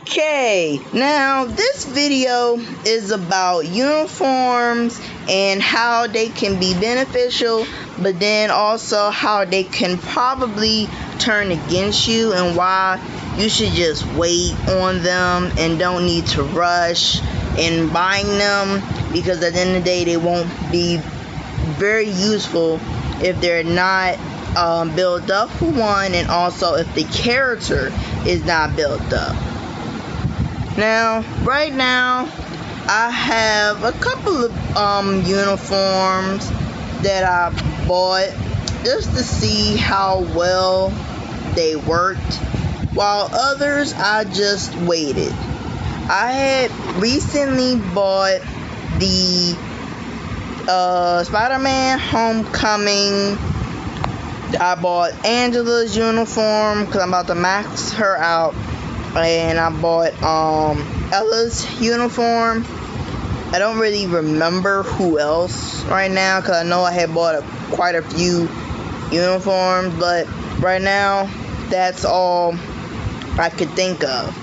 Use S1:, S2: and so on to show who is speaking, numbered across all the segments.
S1: Okay, now this video is about uniforms and how they can be beneficial, but then also how they can probably turn against you, and why you should just wait on them and don't need to rush in buying them, because at the end of the day they won't be very useful if they're not built up, for one, and also if the character is not built up. Now, right now, I have a couple of uniforms that I bought just to see how well they worked, while others I just waited. I had recently bought the Spider-Man Homecoming. I bought Angela's uniform because I'm about to max her out. And I bought Ella's uniform. I don't really remember who else right now, because I know I had bought quite a few uniforms, but right now that's all I could think of.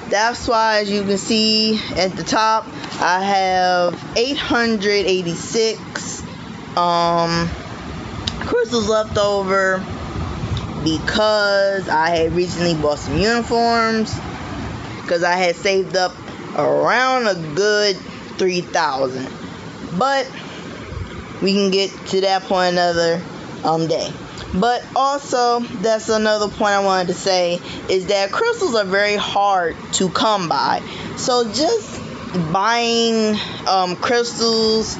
S1: That's why, as you can see at the top, I have 886 crystals left over, because I had recently bought some uniforms, because I had saved up around a good 3,000. But we can get to that point another day. But also, that's another point I wanted to say, is that crystals are very hard to come by. So just buying crystals,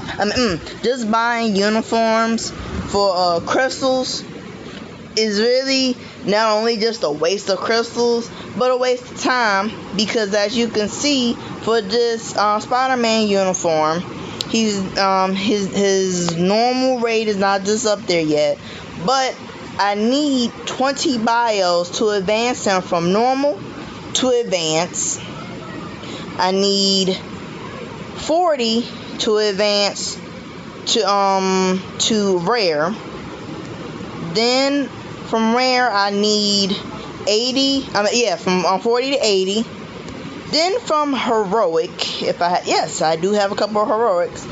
S1: just buying uniforms for crystals is really not only just a waste of crystals, but a waste of time, because as you can see, for this Spider-Man uniform, he's his normal rate is not just up there yet, but I need 20 bios to advance him from normal to advance. I need 40 to advance to rare. Then from rare, I need 80. From 40 to 80. Then from heroic, yes, I do have a couple of heroics.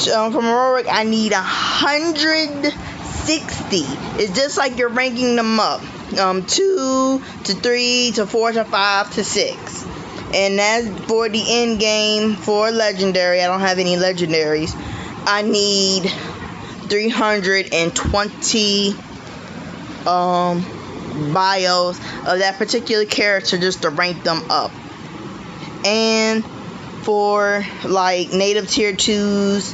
S1: From heroic, I need 160. It's just like you're ranking them up. 2 to 3 to 4 to 5 to 6. And that's for the end game for legendary. I don't have any legendaries. I need 320 bios of that particular character just to rank them up. And for like native tier 2s,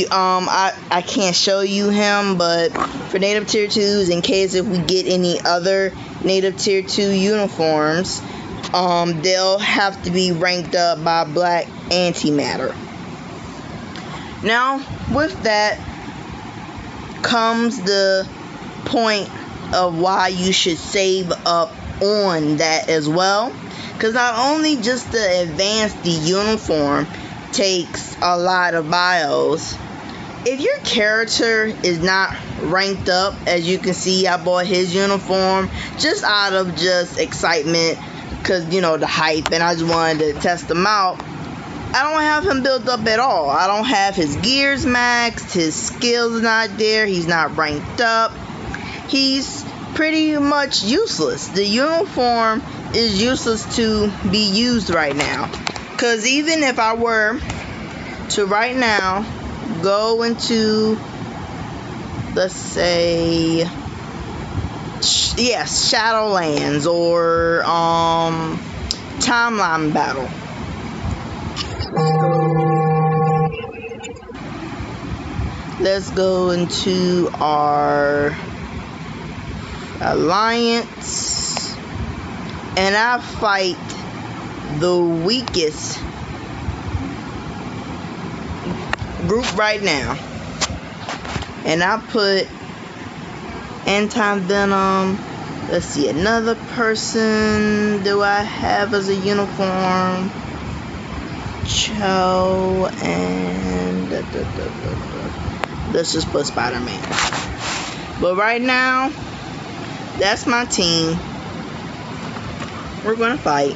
S1: I can't show you him, but for native tier 2s, in case if we get any other native tier 2 uniforms, they'll have to be ranked up by black antimatter. Now, with that comes the point of why you should save up on that as well, because not only just to advance the uniform takes a lot of bios. If your character is not ranked up, as you can see, I bought his uniform just out of just excitement, because the hype, and I just wanted to test him out. I don't have him built up at all. I don't have his gears maxed, his skills not there, he's not ranked up. He's pretty much useless. The uniform is useless to be used right now. Because even if I were to right now go into, let's say, Shadowlands or Timeline Battle. Let's go into our alliance, and I fight the weakest group right now, and I put Anti-Venom. Let's see, another person do I have as a uniform? Cho, and let's just put Spider-Man. But right now, that's my team. We're gonna fight.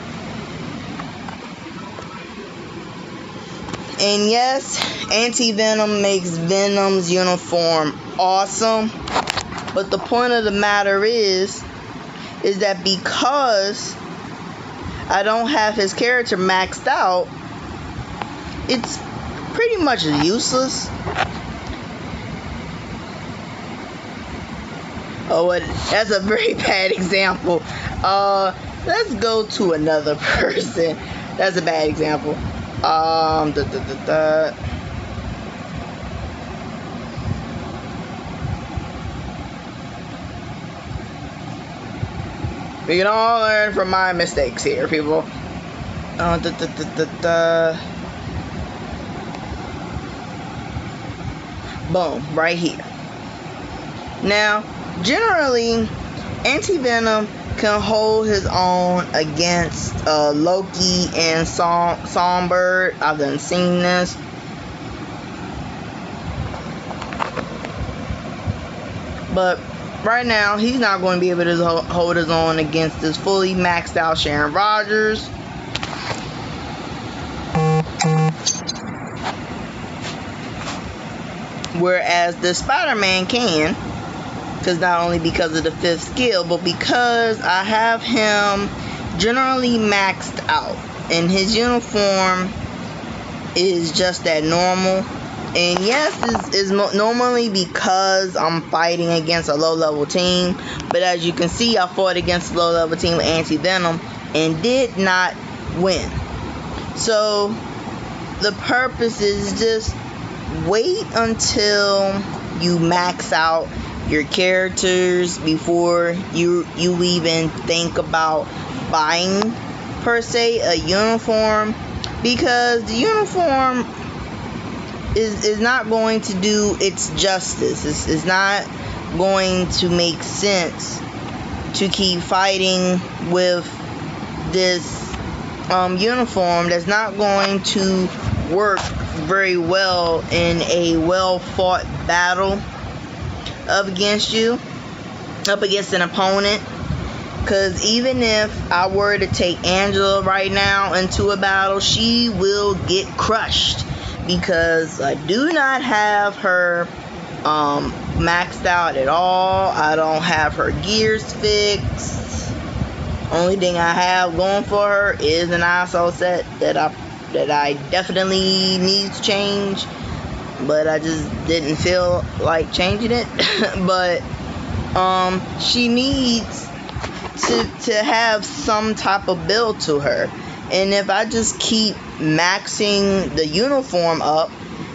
S1: And yes, Anti-Venom makes Venom's uniform awesome. But the point of the matter is that because I don't have his character maxed out, it's pretty much useless. Oh, that's a very bad example. Let's go to another person. That's a bad example. We can all learn from my mistakes here, people. Boom, right here. Now, generally, Anti-Venom can hold his own against Loki and Songbird. I've done seen this. But right now, he's not going to be able to hold his own against this fully maxed out Sharon Rogers. Whereas the Spider-Man can. Because not only because of the 5th skill, but because I have him generally maxed out. And his uniform is just that normal. And yes, is normally because I'm fighting against a low-level team. But as you can see, I fought against a low-level team with Anti-Venom and did not win. So the purpose is just wait until you max out your characters before you even think about buying per se a uniform, because the uniform is not going to do its justice. It's not going to make sense to keep fighting with this uniform that's not going to work very well in a well fought battle up against an opponent. Because even if I were to take Angela right now into a battle, she will get crushed, because I do not have her maxed out at all. I don't have her gears fixed. Only thing I have going for her is an ISO set that I definitely need to change, but I just didn't feel like changing it. But she needs to have some type of build to her, and if I just keep maxing the uniform up,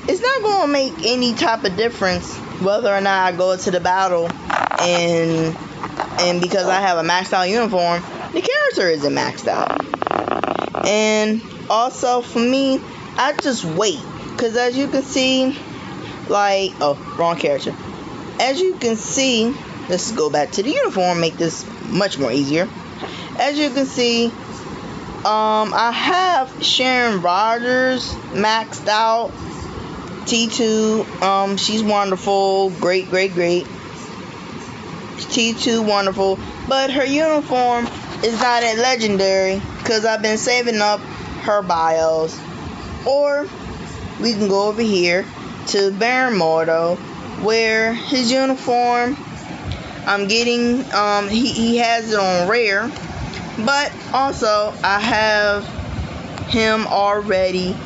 S1: it's not going to make any type of difference whether or not I go to the battle and because I have a maxed out uniform, the character isn't maxed out. And also for me, I just wait, because as you can see, wrong character. As you can see, let's go back to the uniform, make this much more easier. As you can see, I have Sharon Rogers maxed out. T2, she's wonderful, great. T2 wonderful, but her uniform is not at legendary because I've been saving up her bios. Or we can go over here to Baron Mordo, where his uniform, I'm getting, he has it on rare, but also I have him already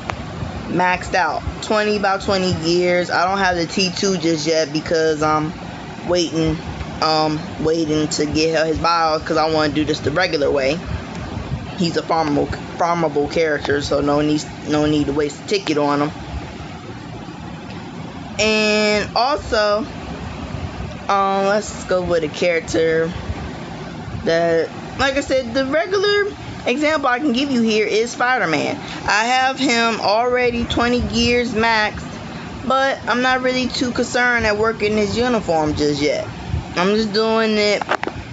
S1: maxed out, 20 by 20 gears. I don't have the T2 just yet because I'm waiting to get his bios, because I want to do this the regular way. He's a farmable character, so no need to waste a ticket on him. And also, let's go with a character that, like I said, the regular example I can give you here is Spider-Man. I have him already 20 gears maxed, but I'm not really too concerned at working his uniform just yet. I'm just doing it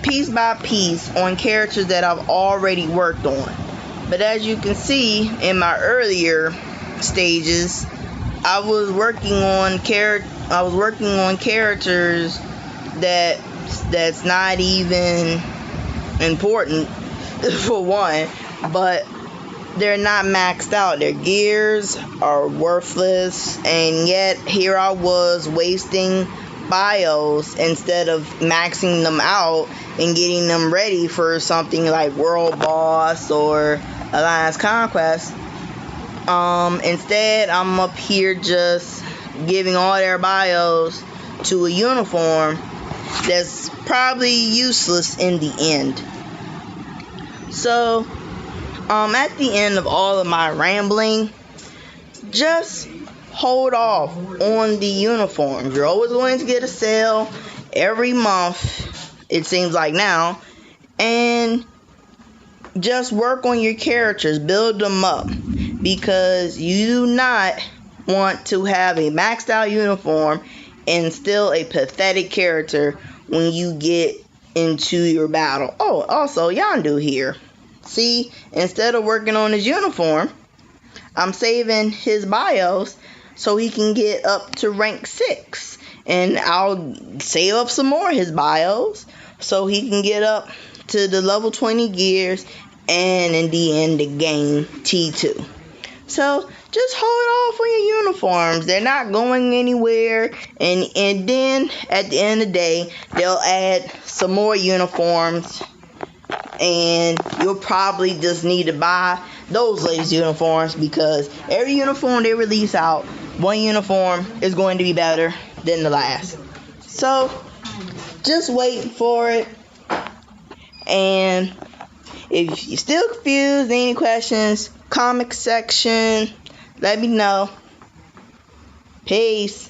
S1: piece by piece on characters that I've already worked on. But as you can see in my earlier stages, I was working on characters that's not even important, for one, but they're not maxed out. Their gears are worthless, and yet here I was wasting bios instead of maxing them out and getting them ready for something like World Boss or Alliance Conquest. Instead, I'm up here just giving all their bios to a uniform that's probably useless in the end. So, at the end of all of my rambling, just hold off on the uniforms. You're always going to get a sale every month, it seems like now, and just work on your characters, build them up, because you do not want to have a maxed out uniform and still a pathetic character when you get into your battle. Oh, also Yondu here. See, instead of working on his uniform, I'm saving his bios so he can get up to rank 6. And I'll save up some more of his bios so he can get up to the level 20 gears and in the end to gain T2. So just hold off on your uniforms. They're not going anywhere. And then at the end of the day, they'll add some more uniforms. And you'll probably just need to buy those latest uniforms, because every uniform they release out, one uniform is going to be better than the last. So just wait for it. And if you're still confused, any questions, comment section, let me know. Peace.